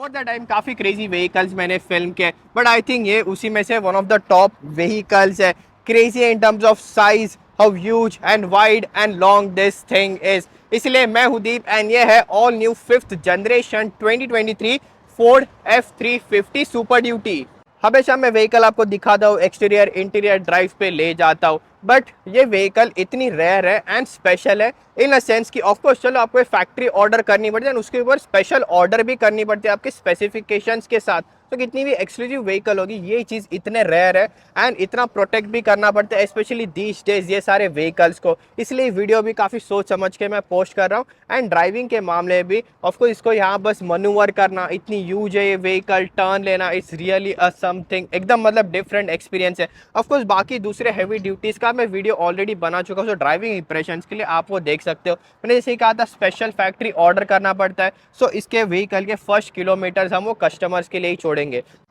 For the time काफ़ी crazy vehicles मैंने film के, बट आई थिंक ये उसी में से one of the top vehicles है। Crazy in terms of size, how huge and wide and long this thing is. इसलिए मैं हूं दीप एंड ये है all new fifth generation 2023 Ford F350 super duty. हमेशा मैं व्हीकल आपको दिखाता हूँ, एक्सटीरियर इंटीरियर ड्राइव पे ले जाता हूँ, बट ये व्हीकल इतनी रेयर है एंड स्पेशल है इन अ सेंस कि ऑफकोर्स चलो आपको फैक्ट्री ऑर्डर करनी पड़ती है, उसके ऊपर स्पेशल ऑर्डर भी करनी पड़ती है आपके स्पेसिफिकेशंस के साथ। तो कितनी भी एक्सक्लूसिव व्हीकल होगी, ये चीज़ इतने रेयर है एंड इतना प्रोटेक्ट भी करना पड़ता है, स्पेशली दीस डेज ये सारे व्हीकल्स को। इसलिए वीडियो भी काफ़ी सोच समझ के मैं पोस्ट कर रहा हूँ एंड ड्राइविंग के मामले भी ऑफकोर्स इसको यहाँ बस मनूवर करना, इतनी यूज है ये व्हीकल, टर्न लेना, इट्स रियली अ समथिंग एकदम मतलब डिफरेंट एक्सपीरियंस है। ऑफकोर्स बाकी दूसरे हैवी ड्यूटीज़ का मैं वीडियो ऑलरेडी बना चुका हूँ, सो ड्राइविंग इंप्रेशंस के लिए आप वो देख सकते हो। मैंने जैसे ही कहा था स्पेशल फैक्ट्री ऑर्डर करना पड़ता है, सो इसके व्हीकल के फर्स्ट किलोमीटर्स हम वो कस्टमर्स के लिए ही छोड़ेंगे।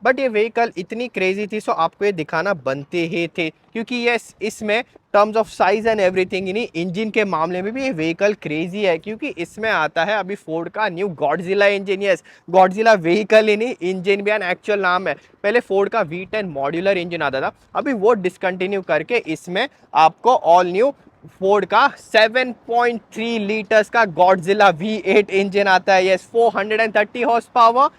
बट ये व्हीकल इतनी क्रेजी थी, सो आपको ये दिखाना बनती ही थी, क्योंकि ये इसमें terms of size and everything, यानी इंजन के मामले में भी ये व्हीकल क्रेजी है, क्योंकि इसमें आता है अभी फोर्ड का new Godzilla engine. Yes, Godzilla vehicle ही नहीं, इंजन भी एक्चुअल नाम है। पहले फोर्ड का V10 मॉड्यूलर इंजन आता था, अभी वो डिसकंटिन्यू करके इसमें आपको ऑल न्यू फोर्ड का 7.3 लीटर्स का गॉडजिला V8 इंजन आता है। Yes, 430 horse power,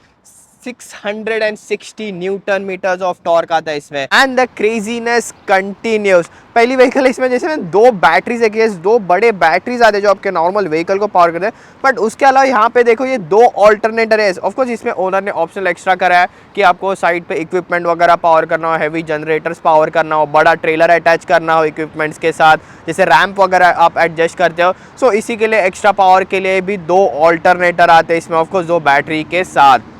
660 newton metres of torque आता है इसमें एंड द क्रेजीनेस कंटिन्यूस। पहली व्हीकल इसमें जैसे ना दो बैटरीज है, दो बड़े बैटरीज आते हैं जो आपके नॉर्मल व्हीकल को पावर करते हैं, बट उसके अलावा यहाँ पे देखो ये दो ऑल्टरनेटर है। ऑफकोर्स इसमें ओनर ने ऑप्शनल एक्स्ट्रा करा है कि आपको साइड पे इक्विपमेंट वगैरह पावर करना हो, हैवी जनरेटर्स पावर करना हो, बड़ा ट्रेलर अटैच करना हो इक्विपमेंट्स के साथ, जैसे रैंप वगैरह आप एडजस्ट करते हो, सो इसी के लिए एक्स्ट्रा पावर के लिए भी दो ऑल्टरनेटर आते हैं इसमें, ऑफकोर्स दो बैटरी के साथ।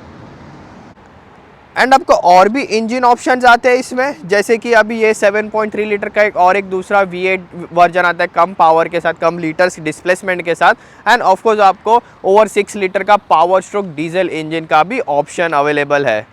एंड आपको और भी इंजन ऑप्शंस आते हैं इसमें, जैसे कि अभी ये 7.3 लीटर का एक दूसरा V8 वर्जन आता है, कम पावर के साथ, कम लीटर्स डिस्प्लेसमेंट के साथ, एंड ऑफकोर्स आपको ओवर 6 लीटर का पावर स्ट्रोक डीजल इंजन का भी ऑप्शन अवेलेबल है।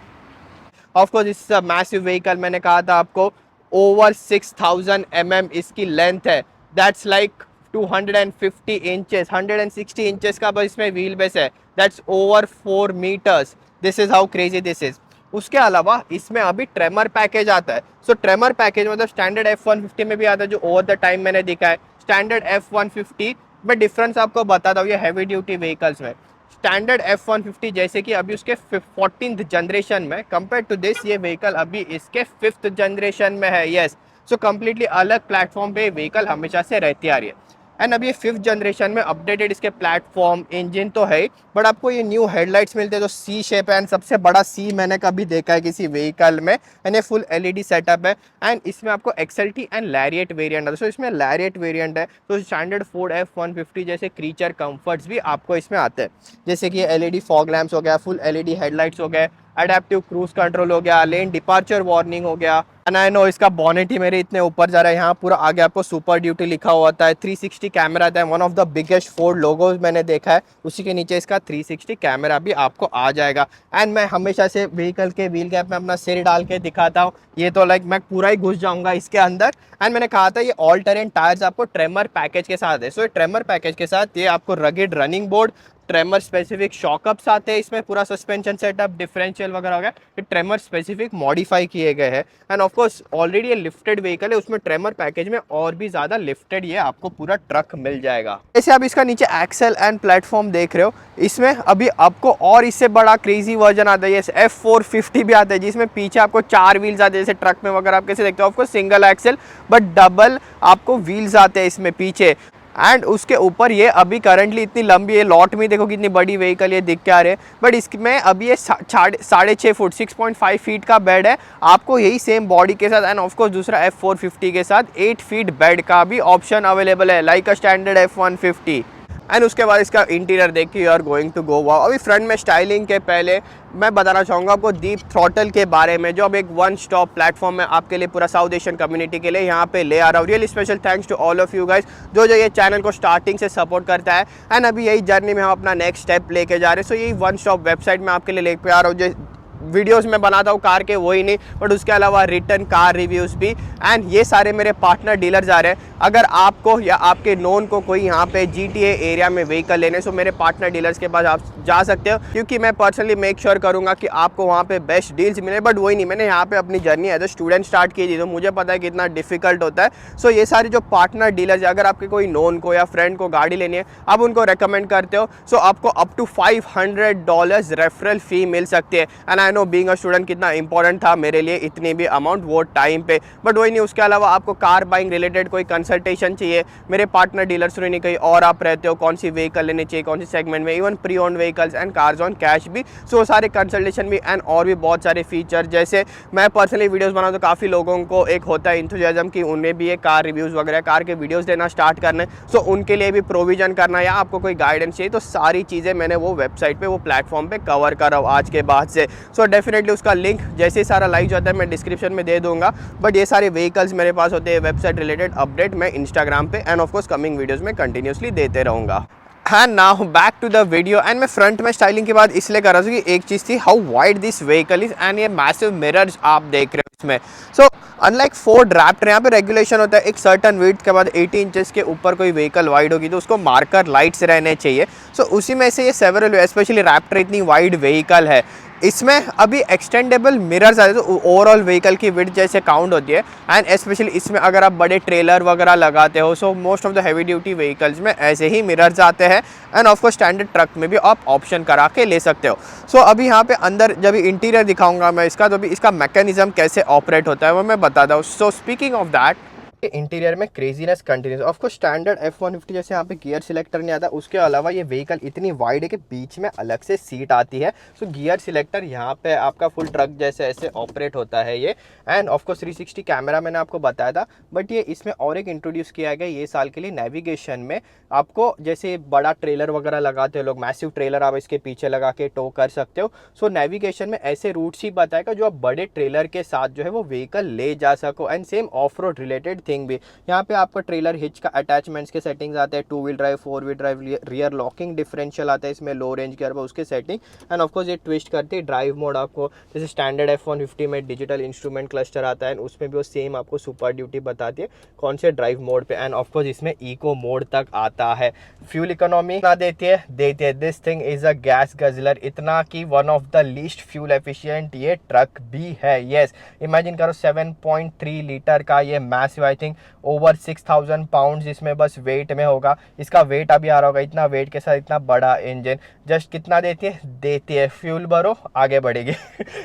ऑफकोर्स इस मैसिव व्हीकल, मैंने कहा था आपको ओवर 6000 mm इसकी लेंथ है, दैट्स लाइक 250 इंचेस, 160 इंचेस का बस इसमें व्हील बेस है, that's over 4 metres. This is how crazy this is. उसके अलावा इसमें अभी ट्रेमर पैकेज आता है। सो ट्रेमर पैकेज मतलब स्टैंडर्ड F150 में भी आता है, जो ओवर द टाइम मैंने देखा है स्टैंडर्ड F150 में। डिफरेंस आपको बताता हूँ ये हैवी ड्यूटी व्हीकल्स में। स्टैंडर्ड F150 जैसे कि अभी उसके 14th जनरेशन में, कंपेयर टू दिस ये व्हीकल अभी इसके 5th जनरेशन में है। यस, सो कम्प्लीटली अलग प्लेटफॉर्म पे व्हीकल हमेशा से रहती आ रही है। एंड अभी ये 5th जनरेशन में अपडेटेड इसके प्लेटफॉर्म इंजन तो है, बट आपको ये न्यू हेडलाइट्स मिलते हैं जो C शेप है, एंड सबसे बड़ा C मैंने कभी देखा है किसी व्हीकल में, एंड ये फुल LED सेटअप है। एंड इसमें आपको XLT एंड लैरिएट वेरिएंट है, सो इसमें लैरिएट वेरिएंट है, तो स्टैंडर्ड फोर्ड F150 जैसे क्रीचर कंफर्ट्स भी आपको इसमें आते हैं, जैसे कि LED फॉग लैम्प्स हो गया, फुल LED हेडलाइट्स हो गए, अडेप्टिव क्रूज कंट्रोल हो गया, लेन डिपार्चर वार्निंग हो गया। एंड आई नो इसका बॉनेट ही मेरे इतने ऊपर जा रहा है, यहाँ पूरा आगे आपको सुपर ड्यूटी लिखा हुआ होता है, 360 कैमरा आता है, one of the biggest Ford logos मैंने देखा है, उसी के नीचे इसका 360 कैमरा भी आपको आ जाएगा। एंड मैं हमेशा से व्हीकल के व्हील गैप में अपना सिर डाल के दिखाता हूँ, ये तो लाइक मैं पूरा ही घुस जाऊंगा इसके अंदर। एंड मैंने कहा था ये ऑल टेरेन टायर्स आपको ट्रेमर पैकेज के साथ है, सो ये ट्रेमर पैकेज के साथ ये आपको rugged running board, Tremor specific shock ups आते हैं इसमें, पूरा सस्पेंशन सेटअप, डिफरेंशियल वगैरह हो गया, ये ट्रेमर स्पेसिफिक मॉडिफाई किए गए हैं। एंड ऑफकोर्स ऑलरेडी ये लिफ्टेड व्हीकल है, उसमें ट्रेमर पैकेज में और भी ज़्यादा लिफ्टेड ये आपको पूरा ट्रक मिल जाएगा। जैसे आप इसका नीचे एक्सेल एंड प्लेटफॉर्म देख रहे हो, इसमें अभी आपको और इससे बड़ा क्रेजी वर्जन आता है, ये F450 भी आता है, जिसमें पीछे आपको 4 व्हील्स आते हैं, जैसे ट्रक में वगैरह आप कैसे देखते हो, आपको सिंगल एक्सेल बट डबल आपको व्हील्स आते हैं इसमें पीछे। एंड उसके ऊपर ये अभी करंटली इतनी लंबी है, लॉट में देखो कितनी बड़ी व्हीकल ये दिख के आ रहे हैं, बट इसमें अभी ये 6.5 फुट 6.5 फीट का बेड है आपको, यही सेम बॉडी के साथ। एंड ऑफकोर्स दूसरा F450 के साथ 8 फीट बेड का भी ऑप्शन अवेलेबल है, like a standard F150। And उसके बाद इसका इंटीरियर देख के you are going to go wow. अभी फ्रंट में स्टाइलिंग के पहले मैं बताना चाहूँगा आपको डीप थ्रॉटल के बारे में, जो अब एक वन स्टॉप प्लेटफॉर्म है आपके लिए, पूरा साउथ एशियन कम्युनिटी के लिए यहाँ पे ले आ रहा हूँ। Really special thanks to all of you guys जो ये चैनल को स्टार्टिंग से सपोर्ट करता है। एंड अभी यही जर्नी में हम अपना नेक्स्ट स्टेप लेके जा रहे हैं। सो यही वन स्टॉप वेबसाइट में आपके लिए लेके आ रहा हूँ, वीडियोस में बनाता हूँ कार के वही नहीं, बट उसके अलावा रिटर्न कार रिव्यूज़ भी। एंड ये सारे मेरे पार्टनर डीलर्स आ रहे हैं। अगर आपको या आपके नोन को कोई यहाँ पे GTA एरिया में व्हीकल लेने, सो मेरे पार्टनर डीलर्स के पास आप जा सकते हो, क्योंकि मैं पर्सनली मेक श्योर करूँगा कि आपको वहाँ पे बेस्ट डील्स मिले। बट वही नहीं, मैंने यहाँ पे अपनी journey as a student start की थी, तो मुझे पता है कितना डिफिकल्ट होता है। सो ये सारे जो पार्टनर डीलर्स, अगर आपके कोई नोन को या फ्रेंड को गाड़ी लेनी है, आप उनको रेकमेंड करते हो, सो आपको अप टू $500 रेफरल फी मिल सकती है। And I know being a student कितना इंपॉर्टेंट था मेरे लिए इतनी भी अमाउंट वो टाइम पे। बट वही नहीं, उसके अलावा आपको कार बाइंग रिलेटेड कोई कंसल्टेशन चाहिए, मेरे पार्टनर डीलर्स से नहीं, कहीं और आप रहते हो, कौन सी व्हीकल लेनी चाहिए, कौन सी सेगमेंट में, even pre owned vehicles and cars on cash भी, सो सारे कंसल्टेशन भी एंड और भी बहुत सारे फीचर। जैसे मैं पर्सनली वीडियोस बनाऊं तो काफ़ी लोगों को एक होता है इंथुजियाज्म कि उन्हें भी ये कार रिव्यूज़ वगैरह, कार के वीडियोस लेना स्टार्ट करना है, सो उनके लिए भी प्रोविजन करना, या आपको कोई गाइडेंस चाहिए, तो सारी चीज़ें मैंने वो वेबसाइट पे, वो प्लेटफॉर्म पे कवर कर रहा हूँ आज के बाद से। सो डेफिनेटली उसका लिंक जैसे ही सारा लाइव जाता है मैं डिस्क्रिप्शन में दे दूंगा। बट ये सारे व्हीकल्स मेरे पास होते हैं, वेबसाइट रिलेटेड अपडेट मैं इंस्टाग्राम पे एंड ऑफकोर्स कमिंग वीडियोज़ में कंटिन्यूसली देते रहूँगा। And now back to the video. And मैं फ्रंट में स्टाइलिंग के बाद इसलिए कर रहा हूँ कि एक चीज़ थी, how wide this vehicle is, and ये मैसिव मिरर्स आप देख रहे हो इसमें। सो अनलाइक फोर्ड रैप्टर, यहाँ पे रेगुलेशन होता है एक सर्टन विड्थ के बाद 80 इंचेस के ऊपर कोई व्हीकल वाइड होगी तो उसको मार्कर लाइट्स रहने चाहिए। सो उसी में से ये सेवरल, स्पेशली रैप्टर इतनी वाइड व्हीकल है, इसमें अभी एक्सटेंडेबल मिरर्स आते हैं, तो ओवरऑल व्हीकल की विड्थ जैसे काउंट होती है। एंड स्पेशली इसमें अगर आप बड़े ट्रेलर वगैरह लगाते हो, so most of the heavy duty vehicles में ऐसे ही मिरर्स आते हैं। एंड ऑफकोर्स स्टैंडर्ड ट्रक में भी आप ऑप्शन करा के ले सकते हो। सो अभी यहाँ पे अंदर जब इंटीरियर दिखाऊंगा मैं इसका, तो अभी इसका मैकेनिज्म कैसे ऑपरेट होता है वो मैं बताता हूँ। So speaking of that, interior में craziness continues, of course standard F150 जैसे यहाँ पे गियर सिलेक्टर नहीं आता, उसके अलावा ये व्हीकल इतनी वाइड है कि बीच में अलग से सीट आती है। सो गियर सिलेक्टर यहाँ पे आपका फुल ट्रक जैसे ऐसे ऑपरेट होता है ये। एंड ऑफकोर्स 360 कैमरा मैंने आपको बताया था, बट ये इसमें और एक इंट्रोड्यूस किया गया ये साल के लिए नेविगेशन में। आपको जैसे बड़ा ट्रेलर वगैरह लगाते हो लोग, मैसिव ट्रेलर आप इसके पीछे लगा के टो कर सकते हो। सो नेविगेशन में ऐसे रूट्स ही बताएगा जो आप बड़े ट्रेलर के साथ जो है वो व्हीकल ले जा सको। And same of road related thing भी, यहाँ पे आपको ट्रेलर हिच का अटैचमेंट्स के सेटिंग्स आते हैं, 2 wheel drive, 4 wheel drive, rear locking differential आता है इसमें, लो रेंज गियर पर उसके सेटिंग। एंड ऑफकोर्स ये ट्विस्ट करती है ड्राइव मोड आपको, जैसे स्टैंडर्ड F150 में डिजिटल इंस्ट्रूमेंट क्लस्टर आता है, उसमें भी वो सेम आपको सुपर ड्यूटी बताती है कौन से ड्राइव मोड पे। एंड ऑफकोर्स इसमें इको मोड तक आता है। फ्यूल इकोनॉमी ना देती है this thing is a gas guzzler, इतना कि one of the least fuel efficient ये ट्रक भी है। येस, इमेजिन करो 7.3 लीटर का ये massive, I think over 6000 pounds इसमें बस वेट में होगा। इसका वेट अभी आ रहा होगा, इतना वेट के साथ इतना बड़ा इंजन जस्ट कितना देती है फ्यूल भरो आगे बढ़ेगी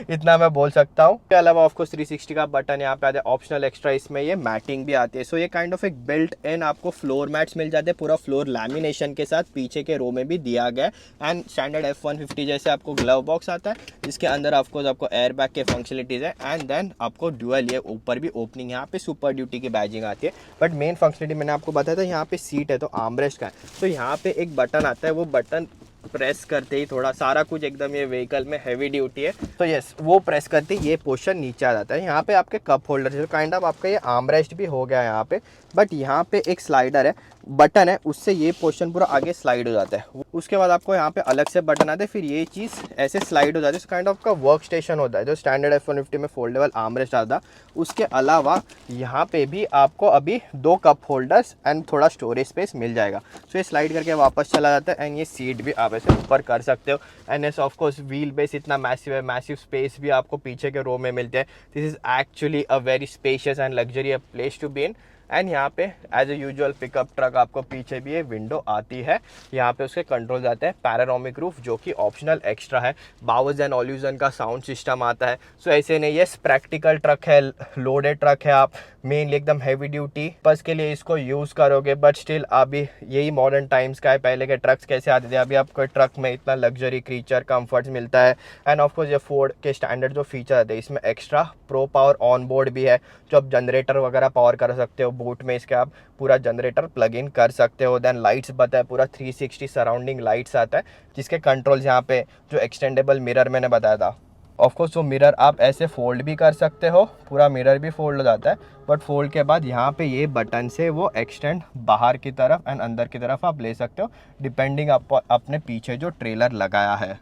इतना मैं बोल सकता हूँ। इसके अलावा ऑफकोर्स 360 का बटन यहाँ पे आता है, ऑप्शनल एक्स्ट्रा इसमें ये मैटिंग भी आती है। सो ये काइंड ऑफ एक बिल्ट इन आपको फ्लोर मैट्स मिल जाते हैं, पूरा फ्लोर लैमिनेशन के साथ पीछे के रो में भी दिया गया है। एंड स्टैंडर्ड F150 जैसे आपको ग्लव बॉक्स आता है, जिसके अंदर आपको एयर बैग के फंक्शनलिटीज है। एंड देन आपको ड्यूअल ये ऊपर भी ओपनिंग, यहाँ पे सुपर ड्यूटी की बैजिंग आती है। बट मेन फंक्शनलिटी मैंने आपको बताया था, यहाँ पे सीट है तो आर्मरेस्ट का है, तो यहाँ पे एक बटन आता है, वो बटन प्रेस करते ही थोड़ा सारा कुछ एकदम ये व्हीकल में हैवी ड्यूटी है, तो यस वो प्रेस करते ही ये पोर्शन नीचे आ जाता है। यहाँ पे आपके कप होल्डर जो काइंड ऑफ आपका ये आर्मरेस्ट भी हो गया है यहाँ पे, बट यहाँ पे एक स्लाइडर है, बटन है, उससे ये पोर्शन पूरा आगे स्लाइड हो जाता है। उसके बाद आपको यहाँ पे अलग से बटन आता है, फिर ये चीज़ ऐसे स्लाइड हो जाती है। काइंड ऑफ का वर्क स्टेशन होता है जो स्टैंडर्ड F150 में फोल्डेबल आर्मरेस्ट आता है। उसके अलावा यहाँ पे भी आपको अभी 2 कप होल्डर्स एंड थोड़ा स्टोरेज स्पेस मिल जाएगा। सो ये स्लाइड करके वापस चला जाता है। एंड ये सीट भी आप ऐसे ऊपर कर सकते हो। And as of course wheel base इतना मैसिव है, मैसिव स्पेस भी आपको पीछे के रो में मिलते हैं। This is actually a very spacious and luxury place to be in. And यहाँ पे as a usual pickup truck आपको पीछे भी ये विंडो आती है, यहाँ पे उसके कंट्रोल्स आते हैं। पैरानोमिक रूफ जो कि ऑप्शनल एक्स्ट्रा है। बावर्स एंड ऑल्यूजन का साउंड सिस्टम आता है। सो ऐसे नहीं, ये प्रैक्टिकल ट्रक है, लोडेड ट्रक है, आप मेनली एकदम हैवी ड्यूटी बस के लिए इसको यूज़ करोगे। बट स्टिल अभी यही मॉडर्न टाइम्स का है, पहले के ट्रक्स कैसे आते थे, अभी आपको ट्रक में इतना लग्जरी क्रीचर कंफर्ट्स मिलता है। एंड ऑफकोर्स ये फोर्ड के स्टैंडर्ड जो फीचर आते हैं, इसमें extra pro power on board भी है, जो आप जनरेटर वगैरह पावर कर सकते हो। बूट में इसके आप पूरा जनरेटर प्लग इन कर सकते हो। देन लाइट्स बताया, पूरा 360 सराउंडिंग लाइट्स आता है, जिसके कंट्रोल्स यहाँ पे जो एक्सटेंडेबल मिरर मैंने बताया था। ऑफकोर्स वो मिरर आप ऐसे फोल्ड भी कर सकते हो, पूरा मिरर भी फोल्ड हो जाता है। बट फोल्ड के बाद यहाँ पे ये बटन से वो एक्सटेंड बाहर की तरफ एंड अंदर की तरफ आप ले सकते हो, डिपेंडिंग अपने पीछे जो ट्रेलर लगाया है।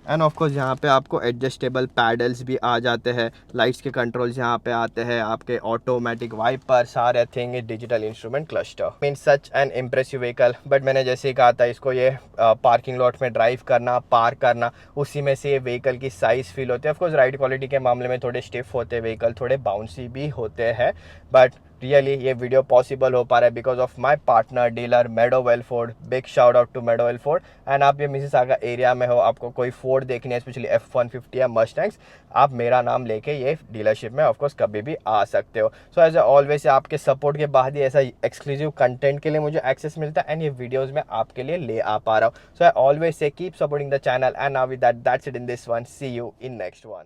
एंड ऑफ कोर्स यहाँ पे आपको एडजस्टेबल पैडल्स भी आ जाते हैं, लाइट्स के कंट्रोल्स यहाँ पे आते हैं, आपके ऑटोमेटिक वाइपर, सारे thing digital instrument cluster. Mean such an impressive vehicle. But मैंने जैसे ही कहा था, इसको ये पार्किंग लॉट में ड्राइव करना, पार्क करना, उसी में से ये व्हीकल की साइज़ फील होती है। ऑफकोर्स राइड क्वालिटी के मामले में थोड़े स्टिफ होते हैं व्हीकल, थोड़े बाउंसी भी होते हैं, बट रियली ये वीडियो पॉसिबल हो पा रहा है because of my partner dealer Meadowvale Ford. Big shout out to Meadowvale Ford. And आप ये मिसिसागा एरिया में हो, आपको कोई फोर्ड देखनी है, स्पेशली F-150 या मस्टैंग्स, आप मेरा नाम लेके ये डीलरशिप में ऑफकोर्स कभी भी आ सकते हो। सो एज ऑलवेज आपके सपोर्ट के बाद ही ऐसा एक्सक्लूसिव कंटेंट के लिए मुझे एक्सेस मिलता है, एंड ये वीडियोज़ में आपके लिए ले आ पा रहा हूँ। So I always say keep supporting the channel, and now with that's it in this one. See you in next one.